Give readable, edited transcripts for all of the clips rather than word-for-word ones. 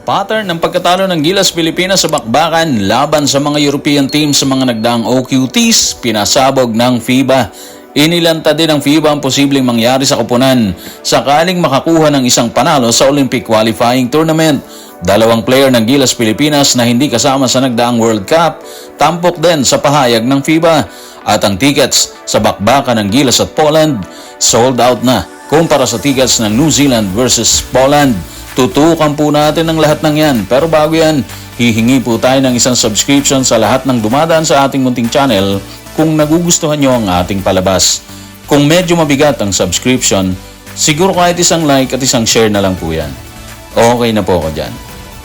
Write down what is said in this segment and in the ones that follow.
Pattern ng pagkatalo ng Gilas Pilipinas sa bakbakan laban sa mga European teams sa mga nagdaang OQTs, pinasabog ng FIBA. Inilanta din ng FIBA ang posibleng mangyari sa koponan sakaling makakuha ng isang panalo sa Olympic qualifying tournament. Dalawang player ng Gilas Pilipinas na hindi kasama sa nagdaang World Cup, tampok din sa pahayag ng FIBA. At ang tickets sa bakbakan ng Gilas at Poland, sold out na kumpara sa tickets ng New Zealand versus Poland. Tutukan po natin ang lahat ng yan. Pero bago yan, hihingi po tayo ng isang subscription sa lahat ng dumadaan sa ating munting channel kung nagugustuhan nyo ang ating palabas. Kung medyo mabigat ang subscription, siguro kahit isang like at isang share na lang po yan. Okay na po ako dyan.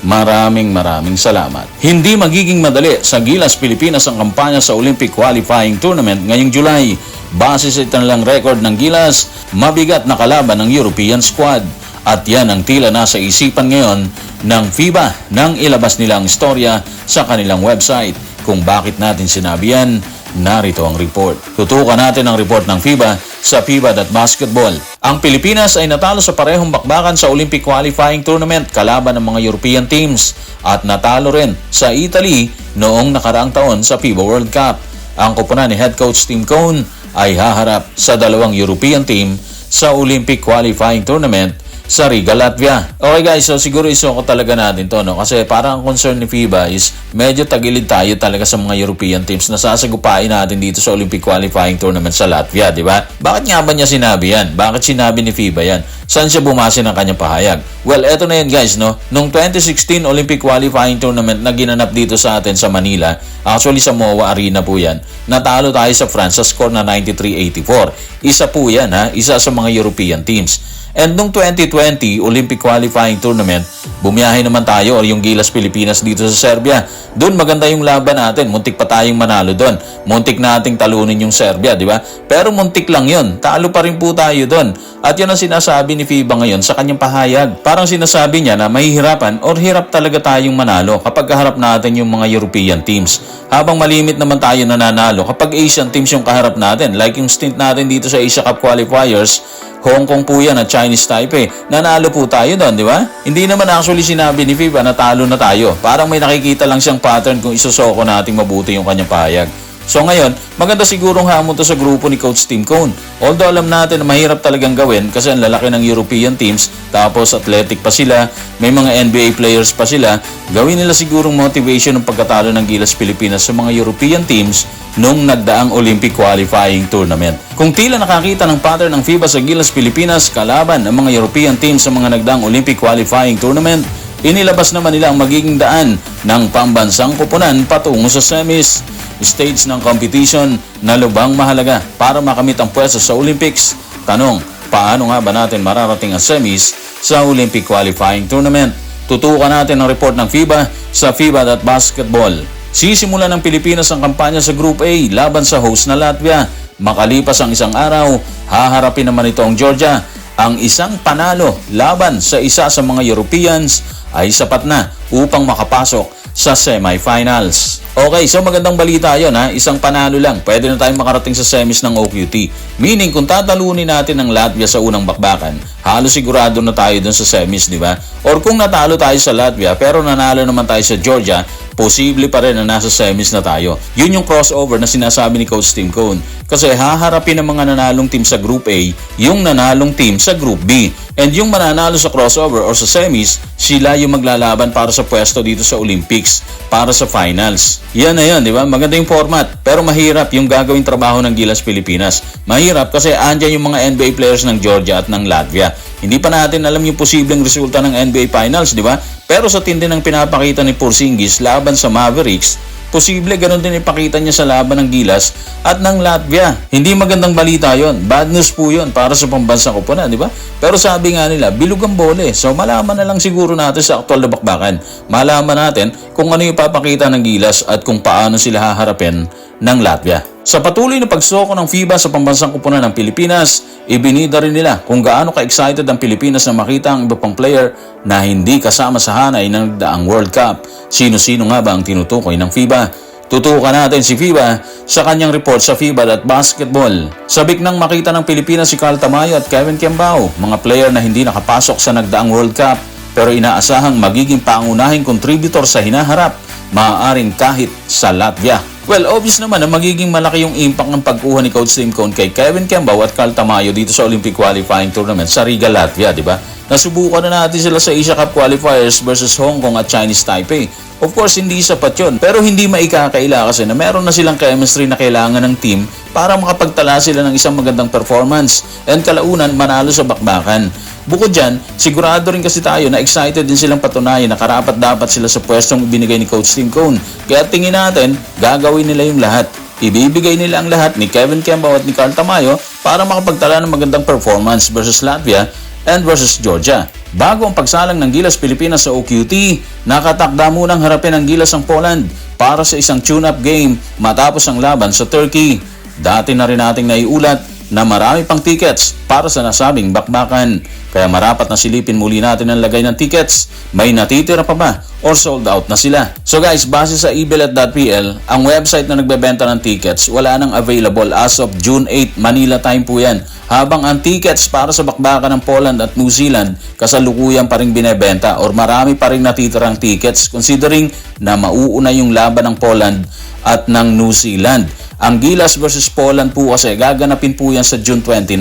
Maraming salamat. Hindi magiging madali sa Gilas Pilipinas ang kampanya sa Olympic qualifying tournament ngayong July. Base sa itinalang record ng Gilas, mabigat na kalaban ng European squad. At yan ang tila nasa isipan ngayon ng FIBA nang ilabas nila ang istorya sa kanilang website. Kung bakit natin sinabi yan, narito ang report. Tutukan natin ang report ng FIBA sa FIBA.basketball. Ang Pilipinas ay natalo sa parehong bakbakan sa Olympic qualifying tournament kalaban ng mga European teams at natalo rin sa Italy noong nakaraang taon sa FIBA World Cup. Ang koponan ni head coach Tim Cone ay haharap sa dalawang European team sa Olympic qualifying tournament sa Riga, Latvia. Okay guys, so siguro isoko talaga natin to, no? Kasi parang ang concern ni FIBA is medyo tagilid tayo talaga sa mga European teams na sasagupain natin dito sa Olympic qualifying tournament sa Latvia, di ba? Bakit nga ba niya sinabi yan? Bakit sinabi ni FIBA yan? Saan siya bumase ng kanyang pahayag? Well, eto na yan guys, no? Noong 2016 Olympic qualifying tournament na ginanap dito sa atin sa Manila, actually sa MOA Arena po yan, natalo tayo sa France sa score na 93-84. Isa po yan, ha? Isa sa mga European teams. And noong 2020 Olympic qualifying tournament, bumiyahe naman tayo or yung Gilas Pilipinas dito sa Serbia. Doon maganda yung laban natin. Muntik pa tayong manalo doon. Muntik nating talunin yung Serbia, di ba? Pero muntik lang yun. Talo pa rin po tayo doon. At yan ang sinasabi ni FIBA ngayon sa kanyang pahayag. Parang sinasabi niya na mahihirapan or hirap talaga tayong manalo kapag kaharap natin yung mga European teams. Habang malimit naman tayo nananalo kapag Asian teams yung kaharap natin. Like yung stint natin dito sa Asia Cup qualifiers, Hong Kong po yan at Chinese Taipei. Nanalo po tayo doon, di ba? Hindi naman actually sinabi ni FIBA na talo na tayo. Parang may nakikita lang siyang pattern kung isusoko nating mabuti yung kanyang pahayag. So ngayon, maganda sigurong hamon to sa grupo ni Coach Tim Cone. Although alam natin na mahirap talagang gawin kasi ang lalaki ng European teams, tapos athletic pa sila, may mga NBA players pa sila, gawin nila sigurong motivation ng pagkatalo ng Gilas Pilipinas sa mga European teams nung nagdaang Olympic qualifying tournament. Kung tila nakakita ng pattern ng FIBA sa Gilas Pilipinas kalaban ng mga European teams sa mga nagdaang Olympic qualifying tournament, inilabas naman nila ang magiging daan ng pambansang koponan patungo sa semis, stage ng competition na lubang mahalaga para makamit ang pwesto sa Olympics. Tanong, paano nga ba natin mararating ang semis sa Olympic qualifying tournament? Tutukan natin ang report ng FIBA sa FIBA.basketball. Sisimulan ng Pilipinas ang kampanya sa Group A laban sa host na Latvia. Makalipas ang isang araw, haharapin naman ito ang Georgia. Ang isang panalo laban sa isa sa mga Europeans ay sapat na upang makapasok sa semifinals. Okay, so magandang balita yun, ha. Isang panalo lang, pwede na tayong makarating sa semis ng OQT. Meaning, kung tatalunin natin ang Latvia sa unang bakbakan, halos sigurado na tayo dun sa semis, di ba? Or kung natalo tayo sa Latvia pero nanalo naman tayo sa Georgia, posible pa rin na nasa semis na tayo. Yun yung crossover na sinasabi ni Coach Tim Cone. Kasi haharapin ng mga nanalong team sa Group A yung nanalong team sa Group B. And yung mananalo sa crossover or sa semis, sila yung maglalaban para sa pwesto dito sa Olympics, para sa finals. Yan na yan, di ba? Maganda yung format. Pero mahirap yung gagawing trabaho ng Gilas Pilipinas. Mahirap kasi andyan yung mga NBA players ng Georgia at ng Latvia. Hindi pa natin alam yung posibleng resulta ng NBA Finals, di ba? Pero sa tindi ng pinapakita ni Porzingis laban sa Mavericks, posible ganun din ipakita niya sa laban ng Gilas at ng Latvia. Hindi magandang balita yon. Bad news po yon para sa pambansang koponan, di ba? Pero sabi nga nila, bilog ang bole. So malaman na lang siguro natin sa aktual na bakbakan. Malaman natin kung ano yung ipapakita ng Gilas at kung paano sila haharapin ng Latvia. Sa patuloy na pagsoko ng FIBA sa pambansang koponan ng Pilipinas, ibinida rin nila kung gaano ka-excited ang Pilipinas na makita ang iba pang player na hindi kasama sa hanay ng nagdaang World Cup. Sino-sino nga ba ang tinutukoy ng FIBA? Tutukan natin si FIBA sa kanyang report sa FIBA.basketball. Sabik nang makita ng Pilipinas si Carl Tamayo at Kevin Kiambao, mga player na hindi nakapasok sa nagdaang World Cup pero inaasahang magiging pangunahing contributor sa hinaharap, maaaring kahit sa Latvia. Well, obvious naman na magiging malaki yung impact ng pagkuha ni Coach Tim Cone kay Kevin Kembao at Carl Tamayo dito sa Olympic Qualifying Tournament sa Riga, Latvia, di ba? Nasubukan na natin sila sa Asia Cup Qualifiers versus Hong Kong at Chinese Taipei. Of course, hindi sapat yun. Pero hindi maikakaila kasi na meron na silang chemistry na kailangan ng team para makapagtala sila ng isang magandang performance and kalaunan manalo sa bakbakan. Bukod dyan, sigurado rin kasi tayo na excited din silang patunayan na karapat-dapat sila sa pwestong ibinigay ni Coach Tim Cone. Kaya tingin natin, gagawin nila yung lahat. Ibibigay nila ang lahat ni Kevin Kembao at ni Carl Tamayo para makapagtala ng magandang performance versus Latvia and versus Georgia. Bago ang pagsalang ng Gilas Pilipinas sa OQT, nakatakda munang harapin ang Gilas ang Poland para sa isang tune-up game matapos ang laban sa Turkey. Dati na rin nating naiulat na marami pang tickets para sa nasabing bakbakan. Kaya marapat na silipin muli natin ang lagay ng tickets. May natitira pa ba or sold out na sila? So guys, base sa ebilet.pl, ang website na nagbebenta ng tickets, wala nang available as of June 8, Manila time po yan. Habang ang tickets para sa bakbakan ng Poland at New Zealand kasalukuyan pa rin binebenta or marami pa rin natitirang tickets considering na mauuna yung laban ng Poland at ng New Zealand. Ang Gilas versus Poland po kasi gaganapin po yan sa June 29.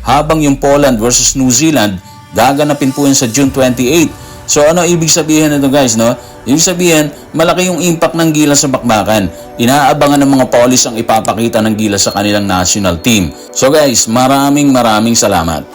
Habang yung Poland versus New Zealand gaganapin po yan sa June 28. So ano ibig sabihin nito guys, no? Ibig sabihin, malaki yung impact ng Gilas sa bakbakan. Inaabangan ng mga Polis ang ipapakita ng Gilas sa kanilang national team. So guys, maraming salamat.